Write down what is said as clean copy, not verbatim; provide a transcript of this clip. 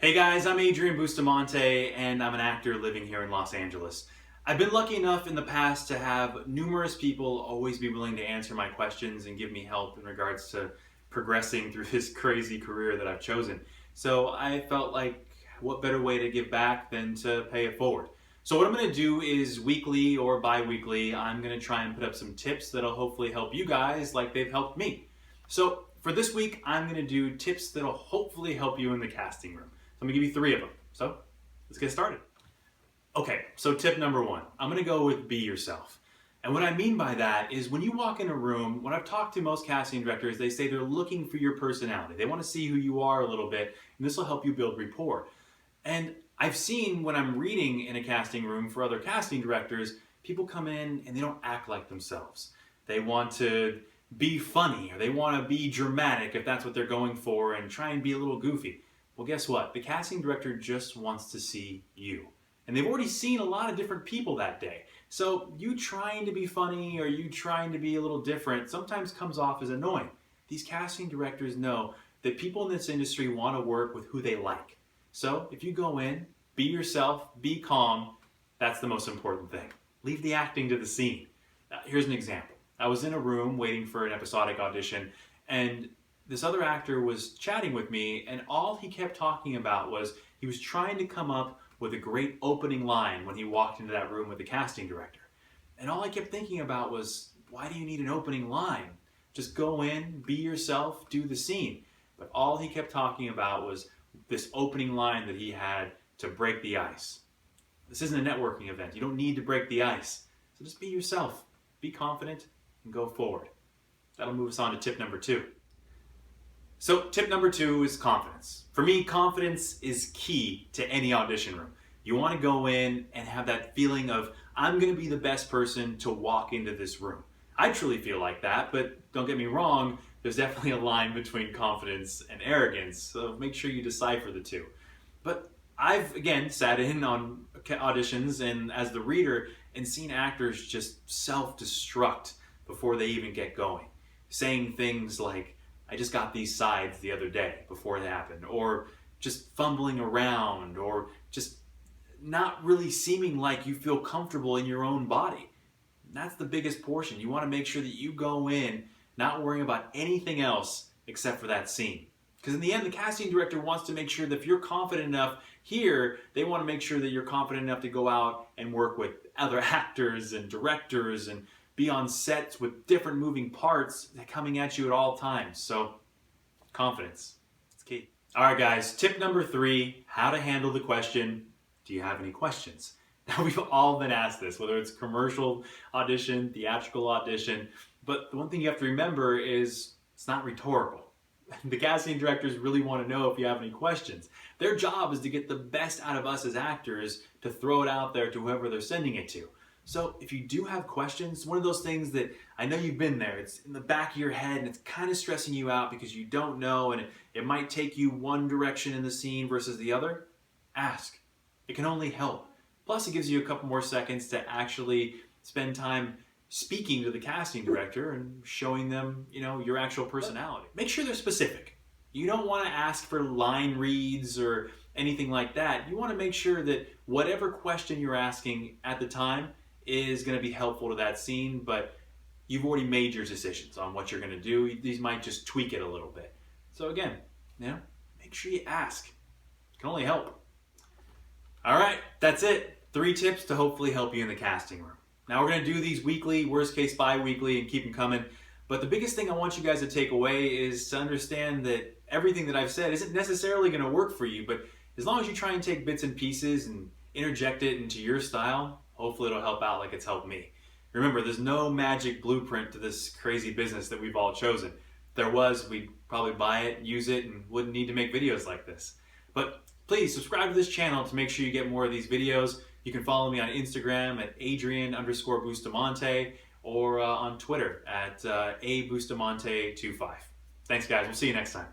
Hey guys, I'm Adrian Bustamante and I'm an actor living here in Los Angeles. I've been lucky enough in the past to have numerous people always be willing to answer my questions and give me help in regards to progressing through this crazy career that I've chosen. So I felt like what better way to give back than to pay it forward. So what I'm going to do is weekly or bi-weekly, I'm going to try and put up some tips that'll hopefully help you guys like they've helped me. So for this week, I'm going to do tips that'll hopefully help you in the casting room. I'm gonna give you 3 of them. So let's get started. Okay, so tip number 1, I'm gonna go with be yourself. And what I mean by that is when you walk in a room, when I've talked to most casting directors, they say they're looking for your personality. They wanna see who you are a little bit, and this will help you build rapport. And I've seen when I'm reading in a casting room for other casting directors, people come in and they don't act like themselves. They want to be funny, or they wanna be dramatic if that's what they're going for, and try and be a little goofy. Well, guess what? The casting director just wants to see you. And they've already seen a lot of different people that day. So you trying to be funny or you trying to be a little different sometimes comes off as annoying. These casting directors know that people in this industry want to work with who they like. So if you go in, be yourself, be calm, that's the most important thing. Leave the acting to the scene. Here's an example. I was in a room waiting for an episodic audition, and this other actor was chatting with me, and all he kept talking about was he was trying to come up with a great opening line when he walked into that room with the casting director. And all I kept thinking about was, why do you need an opening line? Just go in, be yourself, do the scene. But all he kept talking about was this opening line that he had to break the ice. This isn't a networking event. You don't need to break the ice. So just be yourself, be confident, and go forward. That'll move us on to tip number 2. So tip number 2 is confidence. For me, confidence is key to any audition room. You want to go in and have that feeling of, I'm going to be the best person to walk into this room. I truly feel like that, but don't get me wrong, there's definitely a line between confidence and arrogance, so make sure you decipher the two. But I've, again, sat in on auditions and as the reader and seen actors just self-destruct before they even get going, saying things like, I just got these sides the other day before it happened, or just fumbling around, or just not really seeming like you feel comfortable in your own body. And that's the biggest portion. You want to make sure that you go in not worrying about anything else except for that scene. Because in the end, the casting director wants to make sure that if you're confident enough here, they want to make sure that you're confident enough to go out and work with other actors and directors and be on sets with different moving parts coming at you at all times. So, confidence, it's key. All right, guys, tip number 3, how to handle the question, do you have any questions? Now, we've all been asked this, whether it's commercial audition, theatrical audition, but the one thing you have to remember is it's not rhetorical. The casting directors really want to know if you have any questions. Their job is to get the best out of us as actors to throw it out there to whoever they're sending it to. So if you do have questions, one of those things that I know you've been there, it's in the back of your head and it's kind of stressing you out because you don't know and it might take you one direction in the scene versus the other, ask. It can only help. Plus it gives you a couple more seconds to actually spend time speaking to the casting director and showing them, your actual personality. Make sure they're specific. You don't want to ask for line reads or anything like that. You want to make sure that whatever question you're asking at the time is going to be helpful to that scene, but you've already made your decisions on what you're going to do. These might just tweak it a little bit. So again, make sure you ask. It can only help. All right, that's it. 3 tips to hopefully help you in the casting room. Now we're going to do these weekly, worst case bi-weekly, and keep them coming. But the biggest thing I want you guys to take away is to understand that everything that I've said isn't necessarily going to work for you, but as long as you try and take bits and pieces and interject it into your style, hopefully it'll help out like it's helped me. Remember, there's no magic blueprint to this crazy business that we've all chosen. If there was, we'd probably buy it, use it, and wouldn't need to make videos like this. But please subscribe to this channel to make sure you get more of these videos. You can follow me on Instagram at Adrian_Bustamante or on Twitter at abustamante25. Thanks guys, we'll see you next time.